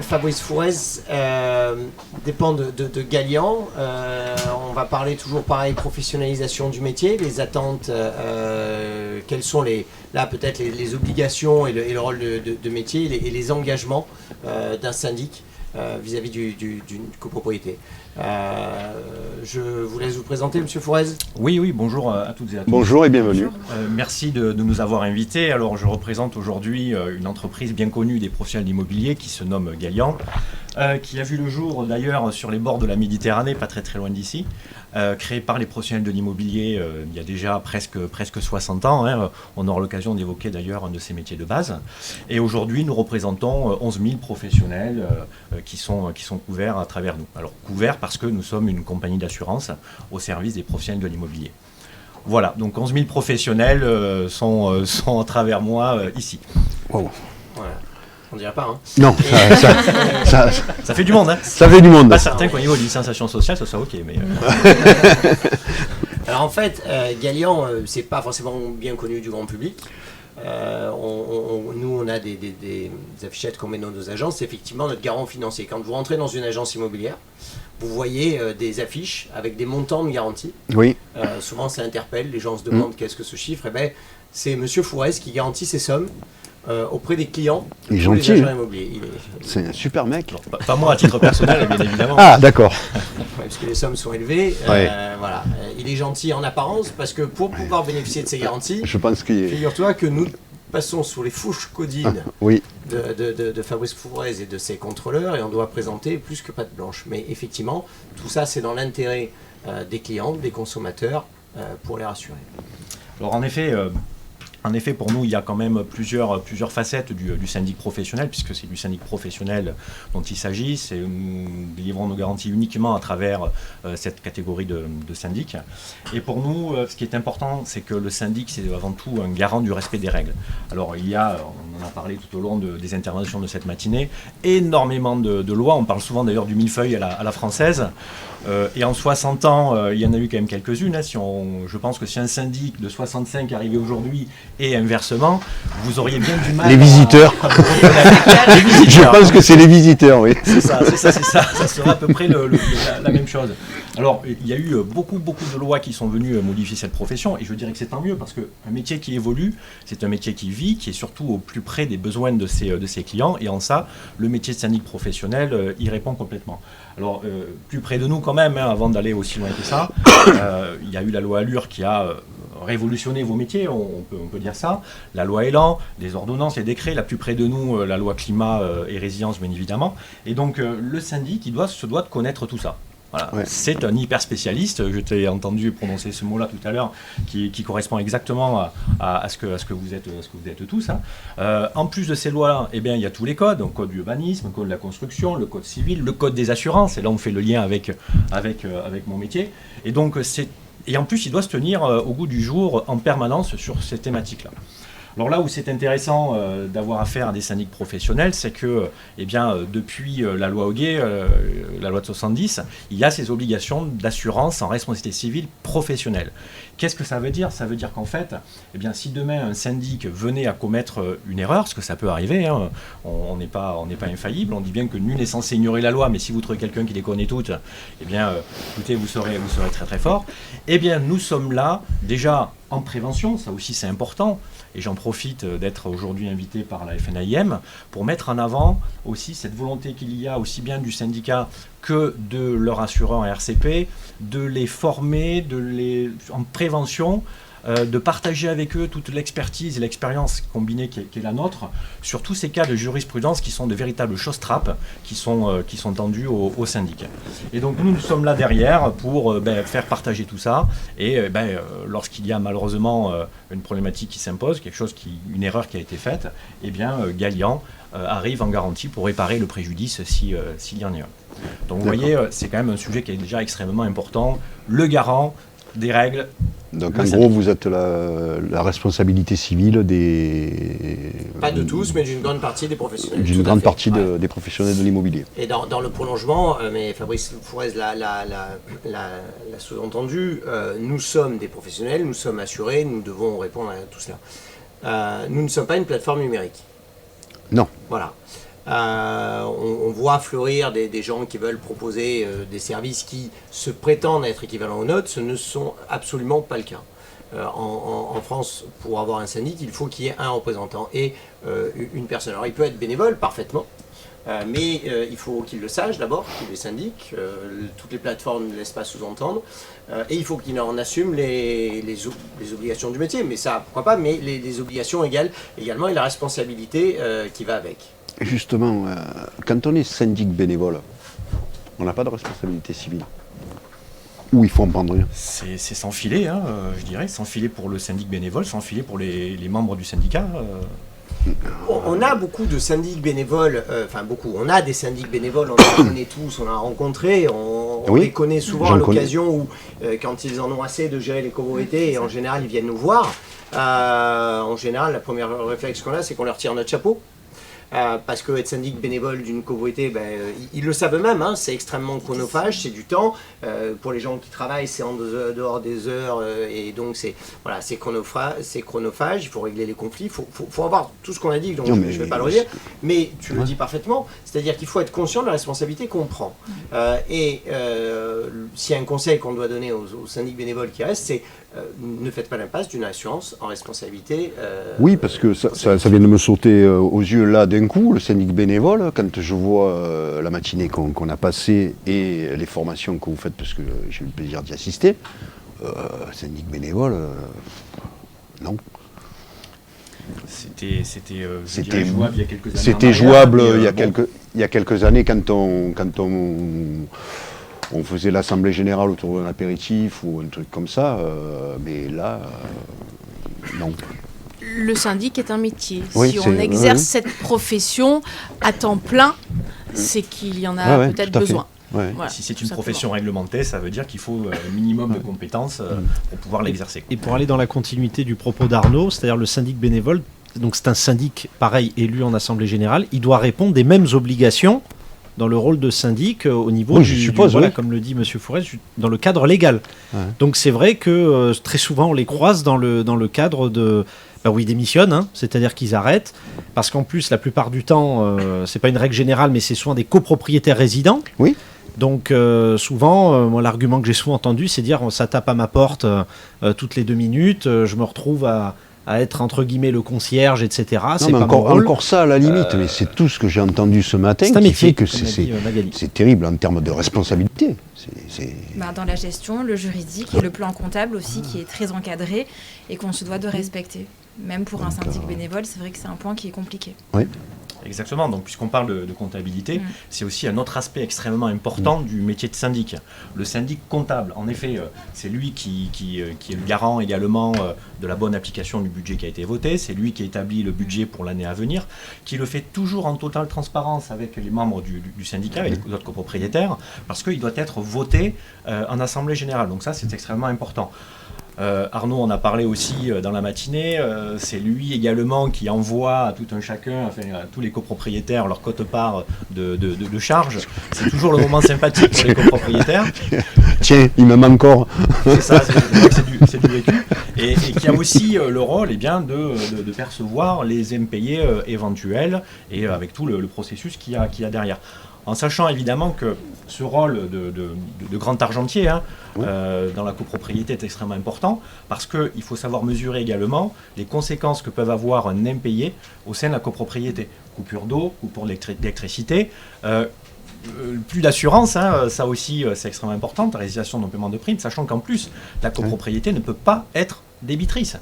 Fabrice Fourez dépend de Galian. On va parler toujours pareil, professionnalisation du métier, les attentes, quelles sont peut-être les obligations et le rôle de métier et les engagements d'un syndic vis-à-vis d'une copropriété. Je vous laisse vous présenter, Monsieur Fourez. Oui, bonjour à toutes et à tous. Bonjour et bienvenue. Merci de nous avoir invités. Alors, je représente aujourd'hui une entreprise bien connue des professionnels d'immobilier qui se nomme Galian, qui a vu le jour d'ailleurs sur les bords de la Méditerranée, pas très loin d'ici, créée par les professionnels de l'immobilier il y a déjà presque 60 ans. Hein. On aura l'occasion d'évoquer d'ailleurs un de ces métiers de base. Et aujourd'hui, nous représentons 11 000 professionnels qui sont couverts à travers nous. Alors, couverts parce que nous sommes une compagnie d'assurance au service des professionnels de l'immobilier. Voilà, donc 11 000 professionnels sont à travers moi ici. Wow. Voilà. On dirait pas, hein. Non, Ça fait du monde, hein. Ça fait du monde. Pas certain qu'au niveau d'une sensation sociale, ça soit ok, mais... Alors en fait, Galian, c'est pas forcément bien connu du grand public. Nous, on a des affichettes qu'on met dans nos agences, c'est effectivement notre garant financier. Quand vous rentrez dans une agence immobilière, vous voyez des affiches avec des montants de garantie. Oui. Souvent, ça interpelle, les gens se demandent qu'est-ce que ce chiffre. Eh ben, c'est Monsieur Fourez qui garantit ces sommes auprès des clients. Il est gentil. Les agents immobiliers. C'est un super mec. Alors, pas moi à titre personnel, bien évidemment. Ah, d'accord. Parce que les sommes sont élevées. Ouais. Voilà. Il est gentil en apparence parce que pour pouvoir bénéficier de ces garanties, je pense qu'il figure-toi que nous passons sous les fourches codines oui. de Fabrice Fourez et de ses contrôleurs et on doit présenter plus que patte blanche. Mais effectivement, tout ça, c'est dans l'intérêt des clients, des consommateurs, pour les rassurer. Alors en effet, pour nous, il y a quand même plusieurs facettes du syndic professionnel, puisque c'est du syndic professionnel dont il s'agit. Nous délivrons nos garanties uniquement à travers cette catégorie de syndic. Et pour nous, ce qui est important, c'est que le syndic, c'est avant tout un garant du respect des règles. Alors on en a parlé tout au long des interventions de cette matinée, énormément de lois. On parle souvent d'ailleurs du millefeuille à la française. Et en 60 ans, il y en a eu quand même quelques-unes. Hein. Je pense que si un syndic de 65 arrivait aujourd'hui et inversement, vous auriez bien du mal. Les visiteurs. Les visiteurs. Je pense que c'est les visiteurs, oui. C'est ça. Ça sera à peu près la même chose. Alors, il y a eu beaucoup de lois qui sont venues modifier cette profession, et je dirais que c'est tant mieux, parce qu'un métier qui évolue, c'est un métier qui vit, qui est surtout au plus près des besoins de ses clients, et en ça, le métier de syndic professionnel y répond complètement. Alors, plus près de nous quand même, hein, avant d'aller aussi loin que ça, il y a eu la loi Allure qui a révolutionné vos métiers, on peut dire ça. La loi Elan, les ordonnances, les décrets, la plus près de nous, la loi climat et résilience, bien évidemment. Et donc, le syndic, se doit de connaître tout ça. Voilà. Ouais. C'est un hyper spécialiste, je t'ai entendu prononcer ce mot-là tout à l'heure, qui correspond exactement à ce que vous êtes tous. Hein. En plus de ces lois-là, eh bien, il y a tous les codes, donc code du urbanisme, code de la construction, le code civil, le code des assurances, et là on fait le lien avec mon métier. Et donc, et en plus, il doit se tenir au goût du jour en permanence sur ces thématiques-là. Alors là où c'est intéressant d'avoir affaire à des syndics professionnels, c'est que depuis la loi Hoguet, la loi de 70, il y a ces obligations d'assurance en responsabilité civile professionnelle. Qu'est-ce que ça veut dire ? Ça veut dire qu'en fait, si demain un syndic venait à commettre une erreur, parce que ça peut arriver, hein, on n'est pas infaillible, on dit bien que nul n'est censé ignorer la loi, mais si vous trouvez quelqu'un qui les connaît toutes, écoutez, vous serez très fort. Nous sommes là déjà en prévention, ça aussi c'est important, et j'en profite d'être aujourd'hui invité par la FNAIM pour mettre en avant aussi cette volonté qu'il y a aussi bien du syndicat que de leur assureur RCP, de les former, en prévention, de partager avec eux toute l'expertise et l'expérience combinée qui est la nôtre sur tous ces cas de jurisprudence qui sont de véritables choses trappes qui sont tendues aux syndics. Et donc nous sommes là derrière pour faire partager tout ça et lorsqu'il y a malheureusement une problématique qui s'impose, une erreur qui a été faite, Galian arrive en garantie pour réparer le préjudice s'il y en a un. Donc vous voyez, c'est quand même un sujet qui est déjà extrêmement important, le garant des règles. Donc en gros, vous êtes la responsabilité civile des... Pas de tous, mais d'une grande partie des professionnels. D'une grande partie des professionnels de l'immobilier. Et dans le prolongement, mais Fabrice Fourez l'a sous-entendu, nous sommes des professionnels, nous sommes assurés, nous devons répondre à tout cela. Nous ne sommes pas une plateforme numérique. Non. Voilà. On voit fleurir des gens qui veulent proposer des services qui se prétendent être équivalents aux nôtres. Ce ne sont absolument pas le cas. En France, pour avoir un syndic, il faut qu'il y ait un représentant et une personne. Alors il peut être bénévole parfaitement, mais il faut qu'il le sache d'abord, qu'il est syndic. Toutes les plateformes ne laissent pas sous-entendre. Et il faut qu'il en assume les obligations du métier. Mais ça, pourquoi pas, mais les obligations également et la responsabilité qui va avec. Justement, quand on est syndic bénévole, on n'a pas de responsabilité civile. Ou il faut en prendre une. C'est sans filet, hein, je dirais, sans filet pour le syndic bénévole, sans filet pour les membres du syndicat. On a beaucoup de syndics bénévoles, on a des syndics bénévoles, on les connaît tous, on a rencontré, on les connaît souvent à l'occasion où, quand ils en ont assez de gérer les copropriétés, et en général ils viennent nous voir. En général, la première réflexe qu'on a, c'est qu'on leur tire notre chapeau. Parce que être syndic bénévole d'une copropriété, ils le savent eux-mêmes, hein, c'est extrêmement chronophage, c'est du temps. Pour les gens qui travaillent, c'est en dehors des heures, et donc c'est chronophage, il faut régler les conflits, il faut avoir tout ce qu'on a dit, donc je ne vais pas le redire, mais tu le dis parfaitement, c'est-à-dire qu'il faut être conscient de la responsabilité qu'on prend. S'il y a un conseil qu'on doit donner aux syndics bénévoles qui restent, c'est ne faites pas l'impasse d'une assurance en responsabilité. Oui, parce que ça vient de me sauter aux yeux là d'un coup, le syndic bénévole, quand je vois la matinée qu'on a passée et les formations que vous faites, parce que j'ai eu le plaisir d'y assister, syndic bénévole, non. C'était jouable il y a quelques années. C'était jouable il y a quelques années quand on faisait l'assemblée générale autour d'un apéritif ou un truc comme ça, mais là, non. Le syndic est un métier. Si on exerce cette profession à temps plein, c'est qu'il y en a peut-être besoin. Ouais. Voilà, si c'est une profession réglementée, ça veut dire qu'il faut un minimum de compétences pour pouvoir l'exercer. Et pour aller dans la continuité du propos d'Arnaud, c'est-à-dire le syndic bénévole, donc c'est un syndic pareil élu en assemblée générale, il doit répondre des mêmes obligations dans le rôle de syndic au niveau comme le dit M. Fourès, dans le cadre légal. Ouais. Donc c'est vrai que très souvent on les croise dans le cadre de... où ils démissionnent, hein, c'est-à-dire qu'ils arrêtent, parce qu'en plus la plupart du temps, c'est pas une règle générale, mais c'est souvent des copropriétaires résidents. Oui. Donc souvent, moi l'argument que j'ai souvent entendu, c'est dire ça tape à ma porte toutes les 2 minutes, je me retrouve à être entre guillemets le concierge, etc. Non, mais encore ça à la limite, mais c'est tout ce que j'ai entendu ce matin qui fait que c'est terrible en termes de responsabilité. Dans la gestion, le juridique et le plan comptable aussi qui est très encadré et qu'on se doit de respecter. Même pour un syndic bénévole, c'est vrai que c'est un point qui est compliqué. Oui. Exactement, donc puisqu'on parle de comptabilité, c'est aussi un autre aspect extrêmement important du métier de syndic. Le syndic comptable, en effet, c'est lui qui est le garant également de la bonne application du budget qui a été voté, c'est lui qui établit le budget pour l'année à venir, qui le fait toujours en totale transparence avec les membres du syndicat et les autres copropriétaires, parce qu'il doit être voté en assemblée générale, donc ça c'est extrêmement important. Arnaud en a parlé aussi dans la matinée, c'est lui également qui envoie à tout un chacun, à tous les copropriétaires leur quote-part de charges. C'est toujours le moment sympathique pour les copropriétaires. Tiens, il m'aime encore. C'est ça, c'est du vécu. Et qui a aussi le rôle de percevoir les impayés éventuels et avec tout le processus qu'il y a derrière. En sachant évidemment que ce rôle de grand argentier dans la copropriété est extrêmement important, parce qu'il faut savoir mesurer également les conséquences que peuvent avoir un impayé au sein de la copropriété. Coupure d'eau, coupure d'électricité, plus d'assurance, ça aussi c'est extrêmement important, la résiliation d'un paiement de prime, sachant qu'en plus la copropriété ne peut pas être débitrice.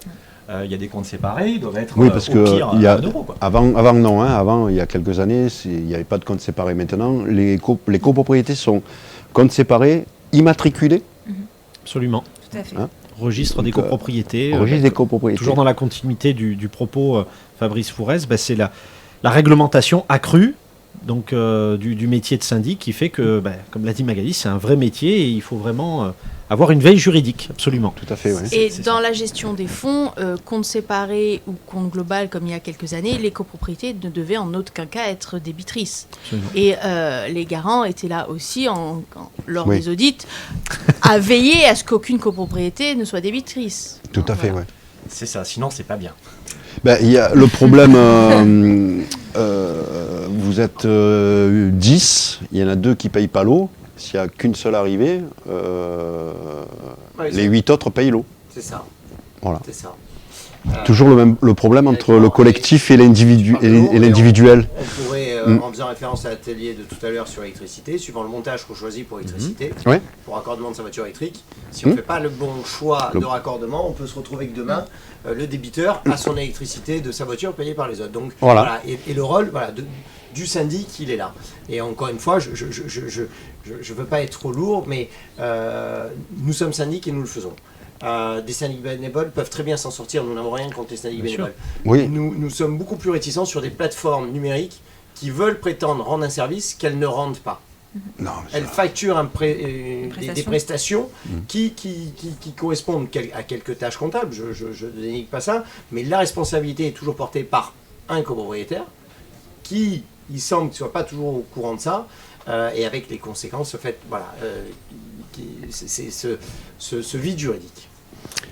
Il y a des comptes séparés, ils doivent être parce au pire que 1 euro. Quoi. Avant non, avant il y a quelques années, il n'y avait pas de comptes séparés. Maintenant, les copropriétés sont comptes séparés, immatriculés. Absolument. Tout à fait. Registre des copropriétés. Registre des copropriétés. Toujours dans la continuité du propos Fabrice Fourès, c'est la réglementation accrue donc, du métier de syndic qui fait que, comme l'a dit Magali, c'est un vrai métier et il faut vraiment avoir une veille juridique, absolument. Tout à fait, oui. Et dans la gestion des fonds, compte séparé ou compte global, comme il y a quelques années, les copropriétés ne devaient en aucun cas être débitrices. Absolument. Et les garants étaient là aussi, lors des audits, à veiller à ce qu'aucune copropriété ne soit débitrice. Tout à fait, oui. C'est ça, sinon c'est pas bien. Il y a le problème, vous êtes 10, il y en a 2 qui ne payent pas l'eau. S'il n'y a qu'une seule arrivée, les 8 autres payent l'eau. C'est ça. Voilà. C'est ça. Toujours le problème entre le collectif et l'individuel. On pourrait, en faisant référence à l'atelier de tout à l'heure sur l'électricité, suivant le montage qu'on choisit pour l'électricité, pour raccordement de sa voiture électrique, si on ne fait pas le bon choix de raccordement, on peut se retrouver que demain, le débiteur a son électricité de sa voiture payée par les autres. Donc, voilà. Et le rôle du syndic, il est là. Et encore une fois, je ne veux pas être trop lourd, mais nous sommes syndics et nous le faisons. Des syndics bénévoles peuvent très bien s'en sortir, nous n'avons rien contre les syndics bénévoles. Oui. Nous sommes beaucoup plus réticents sur des plateformes numériques qui veulent prétendre rendre un service qu'elles ne rendent pas. Non, elles facturent des prestations qui correspondent à quelques tâches comptables, je ne dénigre pas ça, mais la responsabilité est toujours portée par un copropriétaire qui, il semble, ne soit pas toujours au courant de ça, et avec les conséquences, c'est ce vide juridique.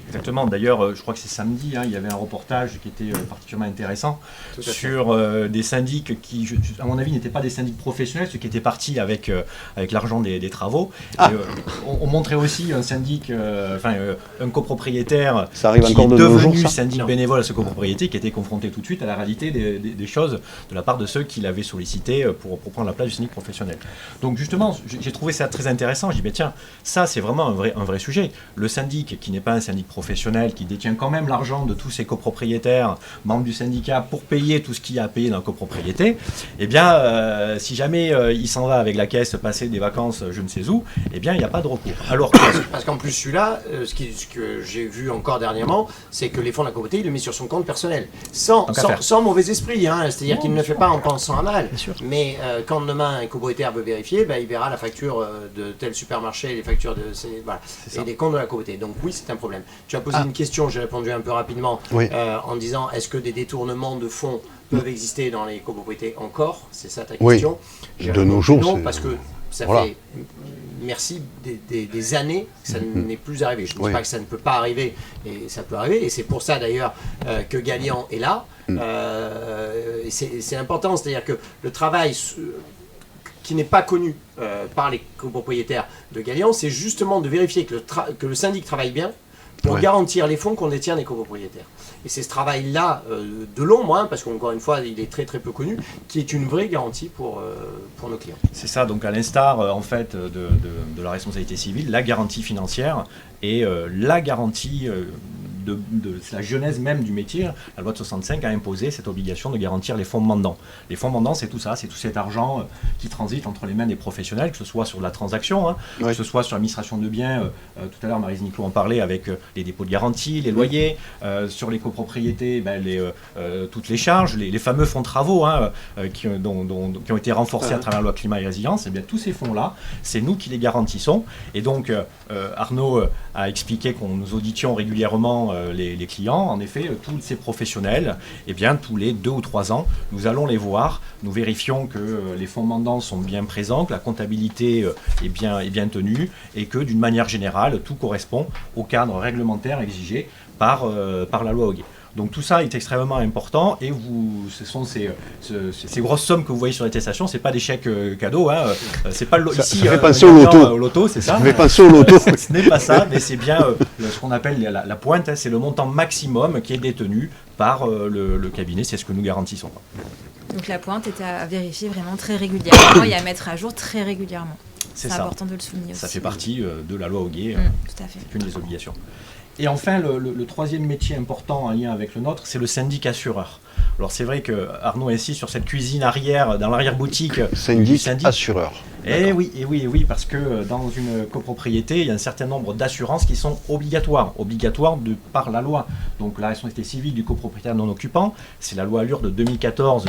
Exactement. D'ailleurs, je crois que c'est samedi, il y avait un reportage qui était particulièrement intéressant sur des syndics qui, à mon avis, n'étaient pas des syndics professionnels, ceux qui étaient partis avec l'argent des travaux. On montrait aussi un syndic, un copropriétaire qui est devenu syndic bénévole à ce copropriété, qui était confronté tout de suite à la réalité des choses de la part de ceux qui l'avaient sollicité pour prendre la place du syndic professionnel. Donc justement, j'ai trouvé ça très intéressant. Je dis, tiens, ça c'est vraiment un vrai sujet. Le syndic qui n'est pas un syndic professionnel, qui détient quand même l'argent de tous ses copropriétaires, membres du syndicat, pour payer tout ce qu'il y a à payer dans la copropriété, eh bien, si jamais il s'en va avec la caisse passer des vacances je ne sais où, eh bien, il n'y a pas de recours. Alors parce qu'en plus, celui-là, ce que j'ai vu encore dernièrement, c'est que les fonds de la copropriété, il le met sur son compte personnel, sans mauvais esprit, c'est-à-dire qu'il ne le fait pas en pensant à mal. Mais quand demain un copropriétaire veut vérifier, il verra la facture de tel supermarché, les factures et des comptes de la copropriété. Donc oui, c'est un problème. Tu as posé une question, j'ai répondu un peu rapidement en disant est-ce que des détournements de fonds peuvent exister dans les copropriétés encore? C'est ça ta question. De nos jours, non, parce que ça fait des années que ça n'est plus arrivé. Je ne dis pas que ça ne peut pas arriver, et ça peut arriver, et c'est pour ça d'ailleurs que Galian est là. C'est important, c'est-à-dire que le travail qui n'est pas connu par les copropriétaires de Galian, c'est justement de vérifier que le syndic travaille bien pour garantir les fonds qu'on détient des copropriétaires. Et c'est ce travail-là de l'ombre, parce qu'encore une fois, il est très très peu connu, qui est une vraie garantie pour nos clients. C'est ça, donc à l'instar en fait de la responsabilité civile, la garantie financière et la garantie de la genèse même du métier, la loi de 65 a imposé cette obligation de garantir les fonds mandants. Les fonds mandants, c'est tout ça, c'est tout cet argent qui transite entre les mains des professionnels, que ce soit sur la transaction, que ce soit sur l'administration de biens, tout à l'heure Maryse Niclot en parlait avec les dépôts de garantie, les loyers, sur les copropriétés, toutes les charges, les fameux fonds de travaux qui ont été renforcés à travers la loi climat et résilience, et bien tous ces fonds-là, c'est nous qui les garantissons. Et donc Arnaud a expliqué qu'on nous auditions régulièrement les clients. En effet, tous ces professionnels, tous les 2 ou 3 ans, nous allons les voir, nous vérifions que les fonds mandants sont bien présents, que la comptabilité est bien tenue et que d'une manière générale, tout correspond au cadre réglementaire exigé par la loi Hoguet. Donc tout ça est extrêmement important et ce sont ces grosses sommes que vous voyez sur l'attestation, c'est pas des chèques cadeaux, c'est pas ici. Ça fait penser au loto, c'est ça. Ça fait penser au loto. Ce n'est pas ça, mais c'est bien ce qu'on appelle la pointe, c'est le montant maximum qui est détenu par le cabinet, c'est ce que nous garantissons. Donc la pointe est à vérifier vraiment très régulièrement et à mettre à jour très régulièrement. C'est important de le souligner aussi. Ça fait partie de la loi Hoguet, tout à fait. C'est une des obligations. Et enfin, le troisième métier important en lien avec le nôtre, c'est le syndic assureur. Alors c'est vrai que Arnaud insiste sur cette cuisine arrière, dans l'arrière-boutique du syndic assureur. Et oui, parce que dans une copropriété, il y a un certain nombre d'assurances qui sont obligatoires par la loi. Donc la responsabilité civile du copropriétaire non occupant, c'est la loi Allure de 2014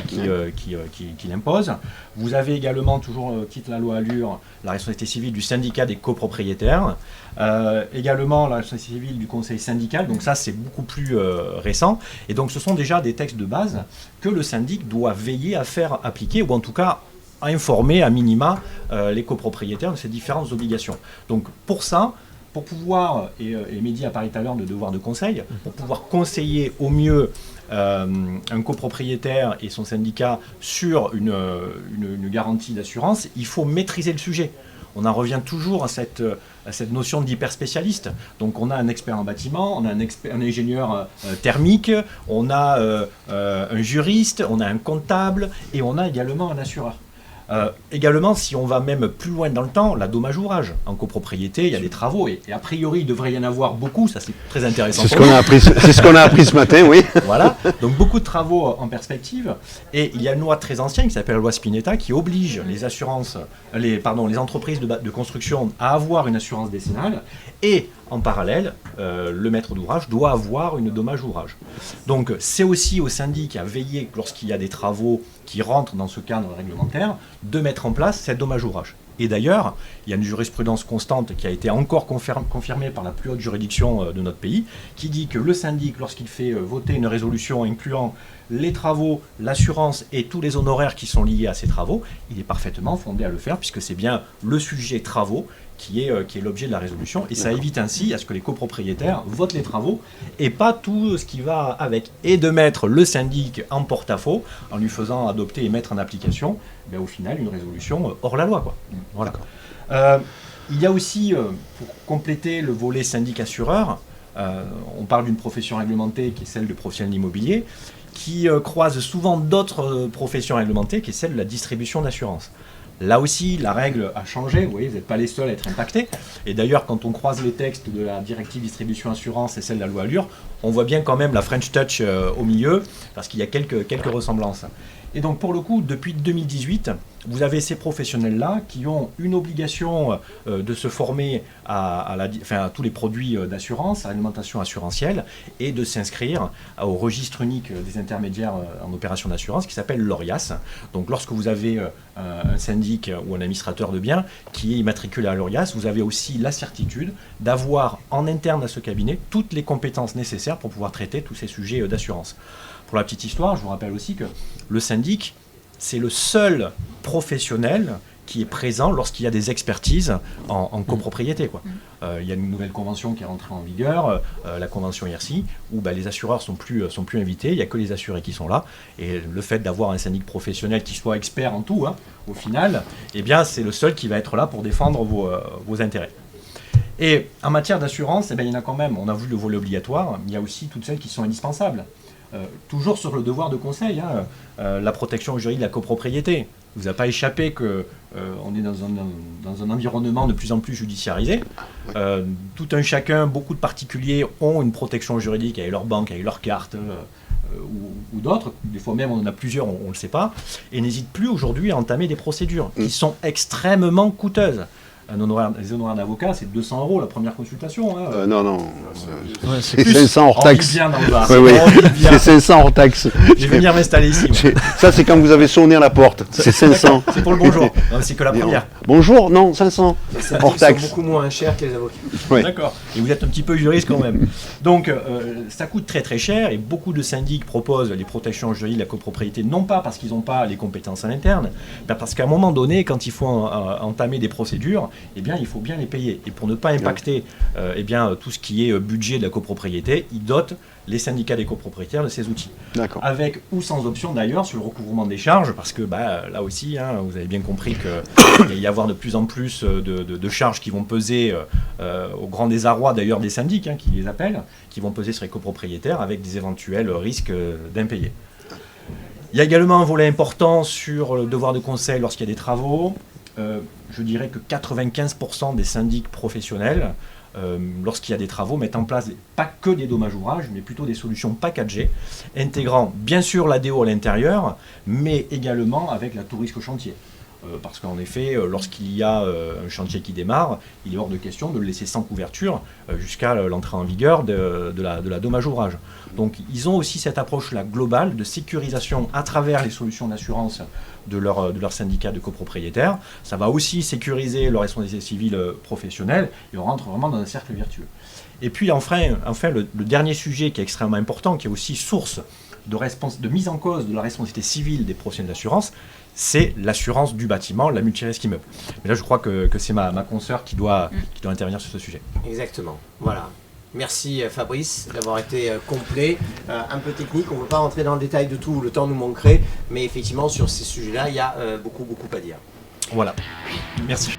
qui l'impose. Vous avez également, toujours quitte la loi Allure, la responsabilité civile du syndicat des copropriétaires. Également la responsabilité civile du conseil syndical, donc ça c'est beaucoup plus récent. Et donc ce sont déjà des textes de base que le syndic doit veiller à faire appliquer, ou en tout cas à informer à minima les copropriétaires de ces différentes obligations. Donc pour ça, pour pouvoir, et Mehdi a parlé tout à l'heure de devoir de conseil, pour pouvoir conseiller au mieux un copropriétaire et son syndicat sur une garantie d'assurance, il faut maîtriser le sujet. On en revient toujours à cette notion d'hyperspécialiste. Donc on a un expert en bâtiment, on a un ingénieur thermique, on a un juriste, on a un comptable et on a également un assureur. Également, si on va même plus loin dans le temps, la dommage ouvrage. En copropriété, il y a des travaux et a priori, il devrait y en avoir beaucoup. Ça, c'est très intéressant. C'est ce qu'on a appris ce matin, oui. Voilà, donc beaucoup de travaux en perspective. Et il y a une loi très ancienne qui s'appelle la loi Spinetta qui oblige les entreprises de construction à avoir une assurance décennale. Et en parallèle, le maître d'ouvrage doit avoir une dommage ouvrage. Donc c'est aussi au syndic à veiller, lorsqu'il y a des travaux qui rentrent dans ce cadre réglementaire, de mettre en place cette dommage ouvrage. Et d'ailleurs, il y a une jurisprudence constante qui a été encore confirmée par la plus haute juridiction de notre pays, qui dit que le syndic, lorsqu'il fait voter une résolution incluant les travaux, l'assurance et tous les honoraires qui sont liés à ces travaux, il est parfaitement fondé à le faire, puisque c'est bien le sujet travaux qui est l'objet de la résolution. Et ça évite ainsi à ce que les copropriétaires votent les travaux et pas tout ce qui va avec. Et de mettre le syndic en porte-à-faux en lui faisant adopter et mettre en application, au final, une résolution hors la loi, quoi. Voilà. Il y a aussi, pour compléter le volet syndic-assureur, on parle d'une profession réglementée qui est celle de professionnel immobilier, qui croise souvent d'autres professions réglementées, qui est celle de la distribution d'assurance. Là aussi, la règle a changé, vous voyez, vous n'êtes pas les seuls à être impactés. Et d'ailleurs, quand on croise les textes de la directive distribution assurance et celle de la loi Allure, on voit bien quand même la French Touch au milieu, parce qu'il y a quelques ressemblances. Et donc, pour le coup, depuis 2018, vous avez ces professionnels-là qui ont une obligation de se former à tous les produits d'assurance, à l'alimentation assurantielle, et de s'inscrire au registre unique des intermédiaires en opération d'assurance qui s'appelle l'ORIAS. Donc, lorsque vous avez un syndic ou un administrateur de biens qui est immatriculé à l'ORIAS, vous avez aussi la certitude d'avoir en interne à ce cabinet toutes les compétences nécessaires pour pouvoir traiter tous ces sujets d'assurance. Pour la petite histoire, je vous rappelle aussi que le syndic, c'est le seul professionnel qui est présent lorsqu'il y a des expertises en copropriété, quoi. Il y a une nouvelle convention qui est rentrée en vigueur, la convention IRSI, où les assureurs sont plus invités, il n'y a que les assurés qui sont là. Et le fait d'avoir un syndic professionnel qui soit expert en tout, au final, c'est le seul qui va être là pour défendre vos intérêts. Et en matière d'assurance, il y en a quand même, on a vu le volet obligatoire, mais il y a aussi toutes celles qui sont indispensables. Toujours sur le devoir de conseil, la protection juridique de la copropriété. Il ne vous a pas échappé qu'on est dans un environnement de plus en plus judiciarisé. Tout un chacun, beaucoup de particuliers ont une protection juridique avec leur banque, avec leur carte ou d'autres. Des fois même on en a plusieurs, on ne le sait pas. Et n'hésitent plus aujourd'hui à entamer des procédures qui sont extrêmement coûteuses. Les honoraires d'avocat, c'est 200 € la première consultation. Non. C'est 500 hors taxe. C'est 500 hors taxe. Je vais venir m'installer ici. Ça, c'est quand vous avez sonné à la porte. C'est 500. C'est pour le bonjour. Non, c'est que la première. Bonjour, non, 500. Hors taxe. C'est beaucoup moins cher que les avocats. Oui. D'accord. Et vous êtes un petit peu juriste quand même. Donc, ça coûte très très cher et beaucoup de syndics proposent les protections juridiques de la copropriété, non pas parce qu'ils n'ont pas les compétences en interne, mais parce qu'à un moment donné, quand il faut entamer des procédures, il faut bien les payer. Et pour ne pas impacter tout ce qui est budget de la copropriété, ils dotent les syndicats des copropriétaires de ces outils. D'accord. Avec ou sans option d'ailleurs sur le recouvrement des charges, parce que là aussi, vous avez bien compris qu'il va y avoir de plus en plus de charges qui vont peser au grand désarroi d'ailleurs des syndics, qui les appellent, qui vont peser sur les copropriétaires avec des éventuels risques d'impayés. Il y a également un volet important sur le devoir de conseil lorsqu'il y a des travaux. Je dirais que 95% des syndics professionnels, lorsqu'il y a des travaux, mettent en place pas que des dommages ouvrages, mais plutôt des solutions packagées, intégrant bien sûr l'ADO à l'intérieur, mais également avec la tout risque chantier. Parce qu'en effet, lorsqu'il y a un chantier qui démarre, il est hors de question de le laisser sans couverture jusqu'à l'entrée en vigueur de la dommage ouvrage. Donc ils ont aussi cette approche-là globale de sécurisation à travers les solutions d'assurance de leur syndicat de copropriétaires. Ça va aussi sécuriser leur responsabilité civile professionnelle et on rentre vraiment dans un cercle vertueux. Et puis enfin le dernier sujet qui est extrêmement important, qui est aussi source de mise en cause de la responsabilité civile des professionnels d'assurance, c'est l'assurance du bâtiment, la multirisque immeuble. Mais là, je crois que c'est ma consoeur qui doit intervenir sur ce sujet. Exactement, voilà. Merci Fabrice d'avoir été complet, un peu technique, on ne veut pas rentrer dans le détail de tout, le temps nous manquerait, mais effectivement sur ces sujets-là, il y a beaucoup à dire. Voilà, merci.